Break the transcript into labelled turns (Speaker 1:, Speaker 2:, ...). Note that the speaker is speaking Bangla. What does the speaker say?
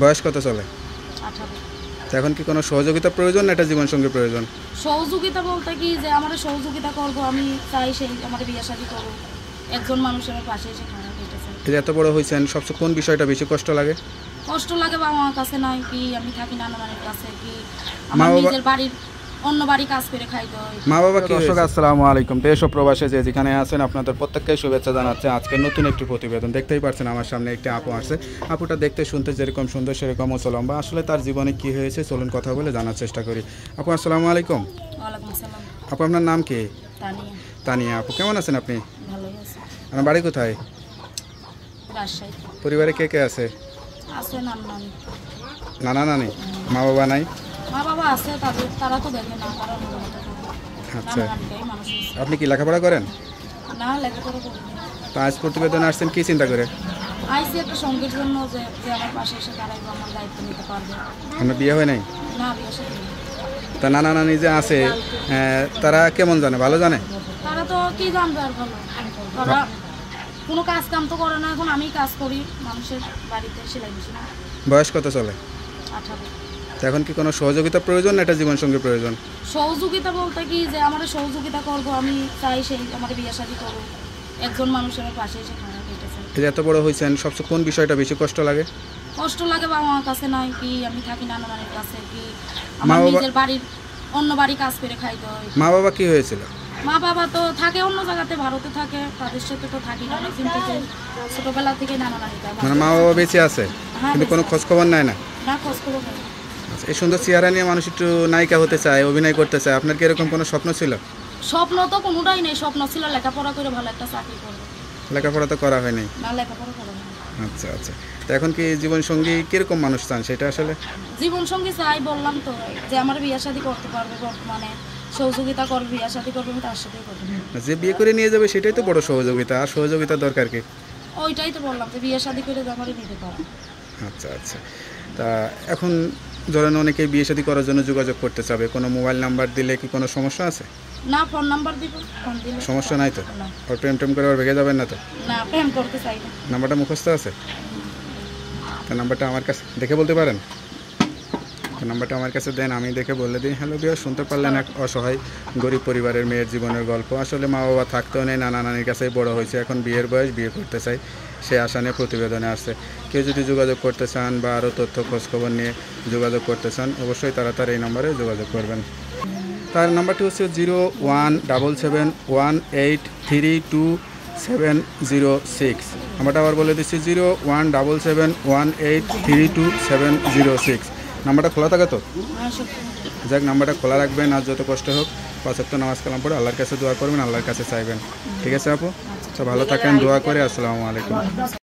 Speaker 1: বয়স কত চলে?
Speaker 2: 18।
Speaker 1: তো এখন কি কোনো সহযোগিতা প্রয়োজন না এটা জীবনসঙ্গী প্রয়োজন?
Speaker 2: সহযোগিতা বলতে কি যে আমার সহযোগিতা করব, আমি চাই সেই আমার বিয়ে শাদী করব, একজন মানুষ আমার পাশে এসে খারাপ হইতেছে।
Speaker 1: এই যে এত বড় হয়েছেন, সবচেয়ে কোন বিষয়টা বেশি কষ্ট লাগে?
Speaker 2: কষ্ট লাগে বাবা মার কাছে নাই কি, আমি থাকি নানা নানির কাছে কি,
Speaker 1: মা
Speaker 2: আমার
Speaker 1: বাবা
Speaker 2: নিজের বাড়ির অন্য বাড়ি কাজ করে খাইতে হয়।
Speaker 1: মা বাবা কি দর্শক আসসালামু আলাইকুম। দেশ ও প্রবাসে যে যেখানে আছেন আপনাদের প্রত্যেককে শুভেচ্ছা জানাচ্ছে। আজকে নতুন একটি প্রতিবেদন দেখতেই পাচ্ছেন, আমার সামনে একটি আপু আসছে। আপুটা দেখতে শুনতে যেরকম সুন্দর সেরকম ও লম্বা। আসলে তার জীবনে কি হয়েছে চলুন কথা বলে জানার চেষ্টা করি। আপু আসসালামু আলাইকুম।
Speaker 2: ওয়ালাইকুম আসসালাম।
Speaker 1: আপু আপনার নাম কি?
Speaker 2: তানিয়া।
Speaker 1: তানিয়া আপু, কেমন আছেন আপনি?
Speaker 2: ভালোই আছে।
Speaker 1: আপনার বাড়ি কোথায়?
Speaker 2: রাজশাহী।
Speaker 1: পরিবারে কে কে আছে?
Speaker 2: আছে নাম নানি।
Speaker 1: নানা নানি, মা বাবা নাই?
Speaker 2: মা বাবা আছে, তারা তো দেখে না, তারা অন্য জায়গাতে থাকে।
Speaker 1: আচ্ছা,
Speaker 2: নানা নানিটাই মানুষ হয়েছে।
Speaker 1: আপনি কি লেখাপড়া করেন?
Speaker 2: না, লেখাপড়া করি না।
Speaker 1: তো আজ প্রতিবেদনে আসছেন কি চিন্তা করে?
Speaker 2: আইসি একটা সঙ্গীর জন্য যে যে আমার পাশে এসে দাঁড়াইবো, আমার দায়িত্ব নিতে পারবে।
Speaker 1: আপনার বিয়ে হয় নাই?
Speaker 2: না, বিয়ে শাদী নেই।
Speaker 1: তা নানা নানি যে আছে তারা কেমন জানে? ভালো জানে?
Speaker 2: তারা তো কি জানবে আর ভালো, তারা কোনো কাজ কাম তো করে না। এখন আমি কাজ করি মানুষের বাড়িতে, সেলাই মেশিনে।
Speaker 1: বয়স কত চলে?
Speaker 2: 18।
Speaker 1: তো এখন কি কোনো সহযোগিতা প্রয়োজন না এটা জীবনসঙ্গী প্রয়োজন?
Speaker 2: সহযোগিতা বলতে কি যে আমার সহযোগিতা করব, আমি চাই সেই আমার বিয়ে শাদী করব, একজন মানুষ আমার পাশে এসে খারাপ হইতেছে।
Speaker 1: এই যে এত বড় হয়েছেন, সবচেয়ে কোন বিষয়টা বেশি কষ্ট লাগে?
Speaker 2: কষ্ট লাগে বাবা মার কাছে নাই কি, আমি থাকি নানা নানির কাছে কি, আমার
Speaker 1: মা বাবা
Speaker 2: নিজের বাড়ির অন্য বাড়ি কাজ করে খাইতে হয়।
Speaker 1: মা বাবা কি হয়েছিল?
Speaker 2: মা বাবা তো থাকে অন্য জায়গাতে, ভারতে থাকে, তাদের সাথে তো থাকি না কিন্তু ছোটবেলা থেকে নানা নানি
Speaker 1: মানে মা বাবা বেঁচে আছে কিন্তু কোনো খোঁজ খবর নেয় না?
Speaker 2: না, খোঁজ খবর নেই।
Speaker 1: আচ্ছা, এই সুন্দর চেহারা নিয়ে মানুষ একটু নায়িকা হতে চায়, অভিনয় করতে চায়। আপনার কি এরকম কোনো স্বপ্ন ছিল?
Speaker 2: স্বপ্ন তো কোনোটাই নেই, স্বপ্ন ছিল লেখাপড়া করে ভালো একটা চাকরি করবো।
Speaker 1: লেখাপড়া তো করা হয়নি?
Speaker 2: না, লেখাপড়া করা হয়নি।
Speaker 1: আচ্ছা আচ্ছা, তো এখন কি জীবনসঙ্গী কিরকম মানুষ চান সেটা আসলে?
Speaker 2: জীবন সঙ্গী চাই, বললাম তো যে আমার বিয়ে শাদী করতে পারবে, বর্তমানে সহযোগিতা করবে, বিয়ে শাদী করবে, আমি তার সাথেই করবো।
Speaker 1: যে বিয়ে করে নিয়ে যাবে সেটাই তো বড় সহযোগিতা, আর সহযোগিতার দরকার কি?
Speaker 2: ওইটাই তো বললাম যে বিয়ে শাদী করে আমারই নিতে পারে।
Speaker 1: আচ্ছা আচ্ছা, তা এখন ধরেন অনেকেই বিয়ে শাদী করার জন্য যোগাযোগ করতে চাবে, কোনো মোবাইল নাম্বার দিলে কি কোনো সমস্যা আছে?
Speaker 2: না, ফোন নাম্বার দিব, ফোন দিলে
Speaker 1: সমস্যা নাই তো?
Speaker 2: না।
Speaker 1: আর প্রেম টেম করে আবার ভেঙে যাবেন না তো?
Speaker 2: না, প্রেম করতে চাই না।
Speaker 1: নাম্বারটা মুখস্থ আছে? তো নাম্বারটা আমার কাছে দেখে বলতে পারেন? তো নাম্বারটা আমার কাছে দেন, আমি দেখে বলে দিই। হ্যালো বিয়ার, শুনতে পারলেন এক অসহায় গরিব পরিবারের মেয়ের জীবনের গল্প। আসলে মা বাবা থাকতেও নেই, নানা নানির কাছেই বড় হয়েছে, এখন বিয়ের বয়স, বিয়ে করতে চাই, সে আশা নিয়ে প্রতিবেদনে আসছে। কেউ যদি যোগাযোগ করতে চান বা আরও তথ্য খোঁজখবর নিয়ে যোগাযোগ করতে চান, অবশ্যই তারা তার এই নম্বরে যোগাযোগ করবেন। তার নাম্বারটি হচ্ছে 017718327006। নাম্বারটা আবার বলে দিচ্ছি, 017718327006। নাম্বারটা খোলা থাকে তো?
Speaker 2: হ্যাঁ, সত্যি।
Speaker 1: যাক, নাম্বারটা খোলা রাখবেন, আর যত কষ্ট হোক 5 ওয়াক্ত নামাজ কালাম পড়ে আল্লাহর কাছে দোয়া করবেন, আল্লাহর কাছে চাইবেন। ঠিক আছে আপু? তো ভালো থাকেন, দোয়া করে। আসসালামু আলাইকুম।